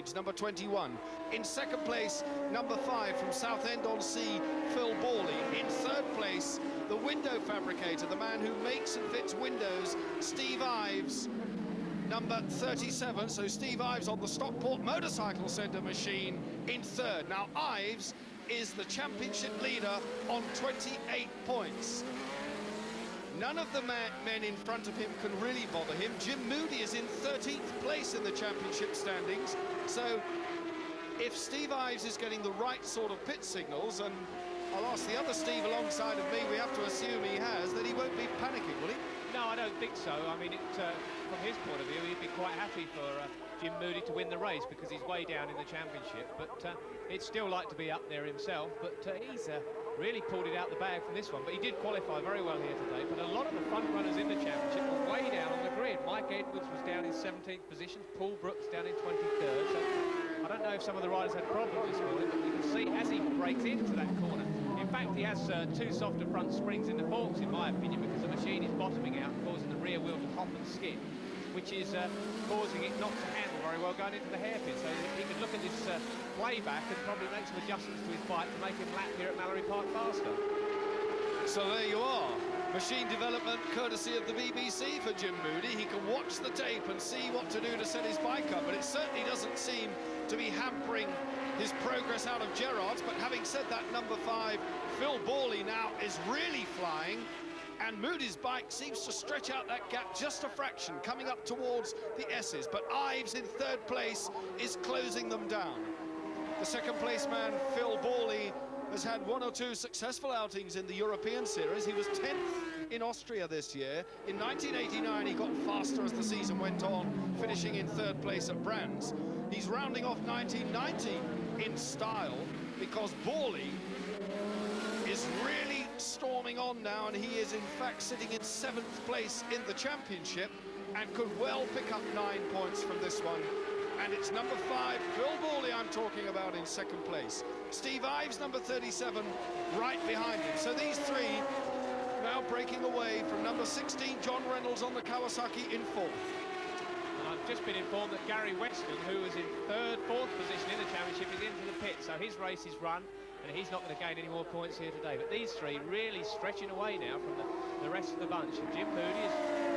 Leeds, number 21. In second place, number 5 from Southend-on-Sea, Phil Borley. In third place, the window fabricator, the man who makes and fits windows, Steve Ives, number 37. So Steve Ives on the Stockport Motorcycle Centre machine in third. Now Ives is the championship leader on 28 points. None of the men in front of him can really bother him. Jim Moody is in 13th place in the championship standings. So if Steve Ives is getting the right sort of pit signals, and I'll ask the other Steve alongside of me, we have to assume he has, that he won't be panicking, will he? No, I don't think so. I mean, from his point of view, he'd be quite happy for Jim Moody to win the race because he's way down in the championship. But he'd still like to be up there himself. But he's really pulled it out the bag from this one. But he did qualify very well here today. But a lot of the front runners in the championship were way down on the grid. Mike Edwards was down in 17th position. Paul Brooks down in 23rd. So I don't know if some of the riders had problems this morning, but you can see as he breaks into that corner. In fact, he has two softer front springs in the forks, in my opinion, because the machine is bottoming out, causing the rear wheel to hop and skid, which is causing it not to handle very well going into the hairpin. So he could look at this playback and probably make some adjustments to his bike to make him lap here at Mallory Park faster. So there you are. Machine development courtesy of the BBC for Jim Moody. He can watch the tape and see what to do to set his bike up, but it certainly doesn't seem to be hampering his progress out of Gerrard's. But having said that, number 5, Phil Borley now is really flying, and Moody's bike seems to stretch out that gap just a fraction, coming up towards the S's. But Ives in third place is closing them down. The second place man, Phil Borley, has had 1 or 2 successful outings in the European Series. He was 10th in Austria this year. In 1989, he got faster as the season went on, finishing in third place at Brands. He's rounding off 1990 in style because Borley is really storming on now, and he is in fact sitting in 7th place in the championship and could well pick up 9 points from this one. And it's number 5, Phil Borley, I'm talking about, in second place. Steve Ives, number 37, right behind him. So these three now breaking away from number 16, John Renolds on the Kawasaki in 4th. And I've just been informed that Gary Weston, who was in 3rd, 4th position in the championship, is into the pit. So his race is run, and he's not going to gain any more points here today. But these three really stretching away now from the rest of the bunch. And Jim Moody is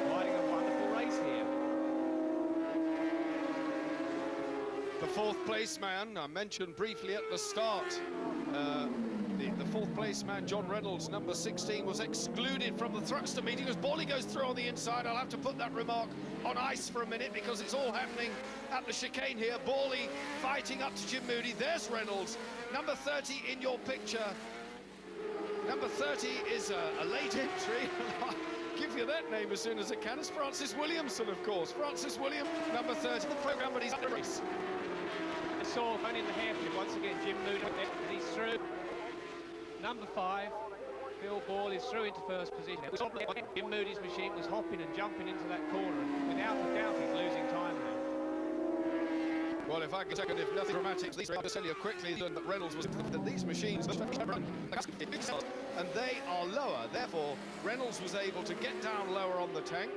riding a wonderful race here. The 4th place man, I mentioned briefly at the start, the 4th place man, John Reynolds, number 16, was excluded from the Thruxton meeting as Borley goes through on the inside. I'll have to put that remark on ice for a minute because it's all happening at the chicane here. Borley fighting up to Jim Moody. There's Reynolds, number 30 in your picture. Number 30 is a late entry. I'll give you that name as soon as I can. It's Francis Williamson, of course. Francis Williams, number 30 in the programme, but he's at the race. Saw only in the hairpin once again. Jim Moody, and he's through. Number 5, Phil Borley is through into first position. Jim Moody's machine was hopping and jumping into that corner, and without a doubt he's losing time now. Well, if I can second, if nothing dramatic, I'll just tell you quickly that Reynolds was that these machines and they are lower. Therefore, Reynolds was able to get down lower on the tank,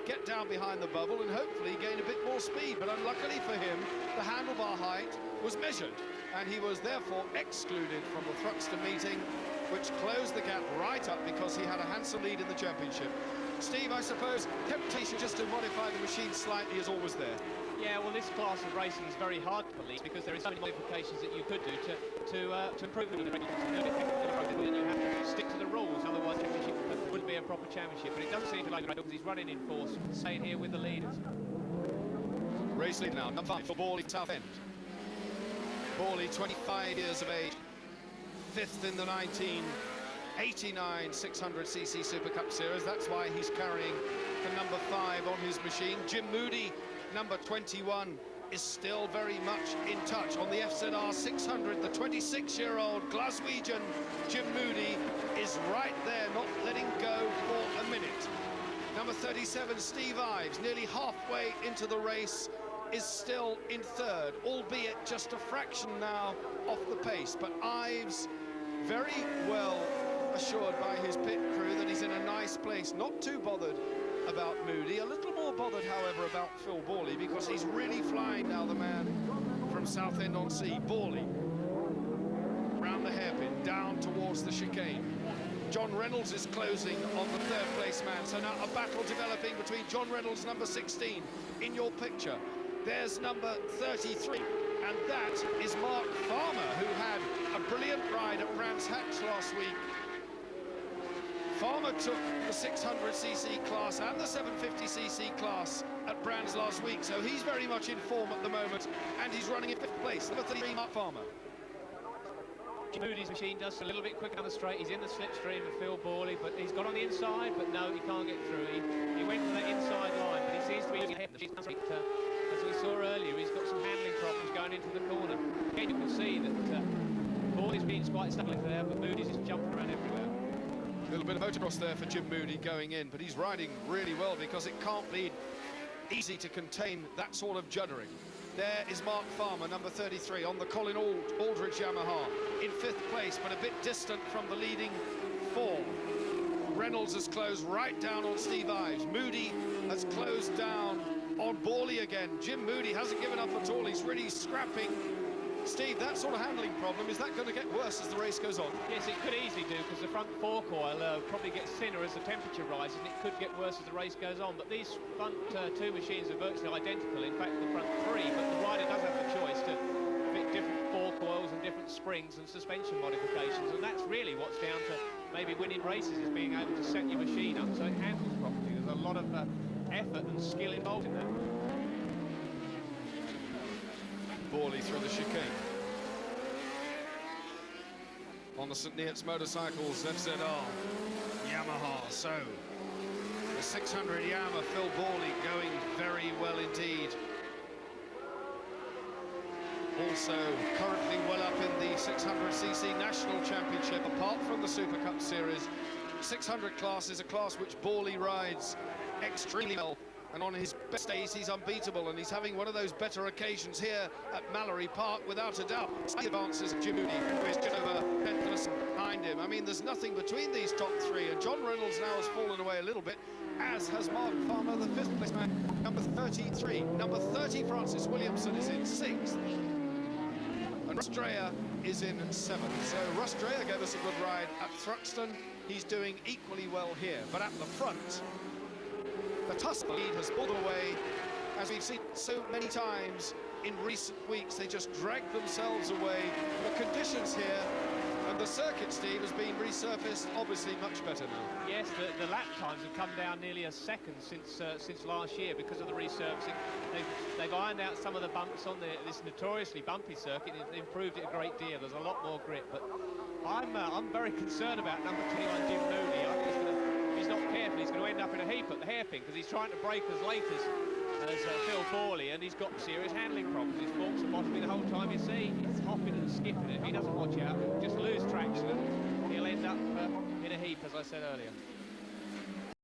get down behind the bubble, and hopefully gain a bit more speed. But unluckily for him, the handlebar height was measured, and he was therefore excluded from the Thruxton meeting, which closed the gap right up because he had a handsome lead in the championship. Steve, I suppose temptation just to modify the machine slightly is always there. Yeah, well, this class of racing is very hard to police because there are so many modifications that you could do to improve it. You have to stick to the rules, otherwise the championship wouldn't be a proper championship. But it doesn't seem to like because he's running in force, staying here with the leaders. Race lead now, number 5 for Borley, Southend. Borley, 25 years of age, 5th in the 1989 600cc Super Cup Series. That's why he's carrying the number 5 on his machine. Jim Moody, number 21, is still very much in touch on the FZR 600. The 26-year-old Glaswegian Jim Moody is right there, not letting go for a minute. Number 37, Steve Ives, nearly halfway into the race, is still in 3rd, albeit just a fraction now off the pace. But Ives, very well assured by his pit crew that he's in a nice place, not too bothered about Moody, a little more bothered, however, about Phil Borley, because he's really flying now, the man from Southend-on-Sea. Borley, round the hairpin, down towards the chicane. John Reynolds is closing on the third place man. So now a battle developing between John Reynolds, number 16, in your picture. There's number 33, and that is Mark Farmer, who had a brilliant ride at Brands Hatch last week. Farmer took the 600cc class and the 750cc class at Brands last week, so he's very much in form at the moment, and he's running in 5th place. Number 33, Mark Farmer. Moody's machine does a little bit quicker down the straight. He's in the slipstream of Phil Borley, but he's got on the inside, but no, he can't get through. He went for that inside line, but he seems to be ahead. As we saw earlier, he's got some handling problems going into the corner. Again, you can see that Borley's been quite stuck there, but Moody's is jumping around everywhere. A little bit of motocross there for Jim Moody going in, but he's riding really well because it can't be easy to contain that sort of juddering. There is Mark Farmer, number 33, on the Colin Aldridge Yamaha, in 5th place, but a bit distant from the leading 4. Reynolds has closed right down on Steve Ives. Moody has closed down on Borley again. Jim Moody hasn't given up at all. He's really scrapping. Steve, that sort of handling problem, is that going to get worse as the race goes on? Yes, it could easily do, because the front forecoil probably gets thinner as the temperature rises, and it could get worse as the race goes on. But these front 2 machines are virtually identical. In fact, the front 3, but the rider does have the choice to fit different forecoils and different springs and suspension modifications, and that's really what's down to maybe winning races, is being able to set your machine up so it handles properly. There's a lot of effort and skill involved in that. Borley through the chicane. On the St. Neots Motorcycles ZZR Yamaha. So the 600 Yamaha, Phil Borley going very well indeed. Also currently well up in the 600cc National Championship, apart from the Super Cup Series. 600 class is a class which Borley rides extremely well. And on his best days, he's unbeatable, and he's having one of those better occasions here at Mallory Park, without a doubt. He advances Jim Moody, who is just over 10th behind him. I mean, there's nothing between these top 3, and John Reynolds now has fallen away a little bit, as has Mark Farmer, the 5th place man, number 33. Number 30, Francis Williamson, is in 6th. And Russ Dreyer is in 7th. So Russ Dreyer gave us a good ride at Thruxton. He's doing equally well here, but at the front, the Tusk lead has pulled away, as we've seen so many times in recent weeks. They just drag themselves away. The conditions here and the circuit, Steve, has been resurfaced, obviously much better now. Yes, the lap times have come down nearly a second since last year because of the resurfacing. They've ironed out some of the bumps on this notoriously bumpy circuit. They've improved it a great deal. There's a lot more grip, but I'm very concerned about number 21, Jim Moody. I think he's not careful, he's going to end up in a heap at the hairpin, because he's trying to brake as late as Phil Borley, and he's got serious handling problems. His forks are bottoming the whole time. You see, he's hopping and skipping it. If he doesn't watch out, he'll just lose traction, and he'll end up in a heap, as I said earlier.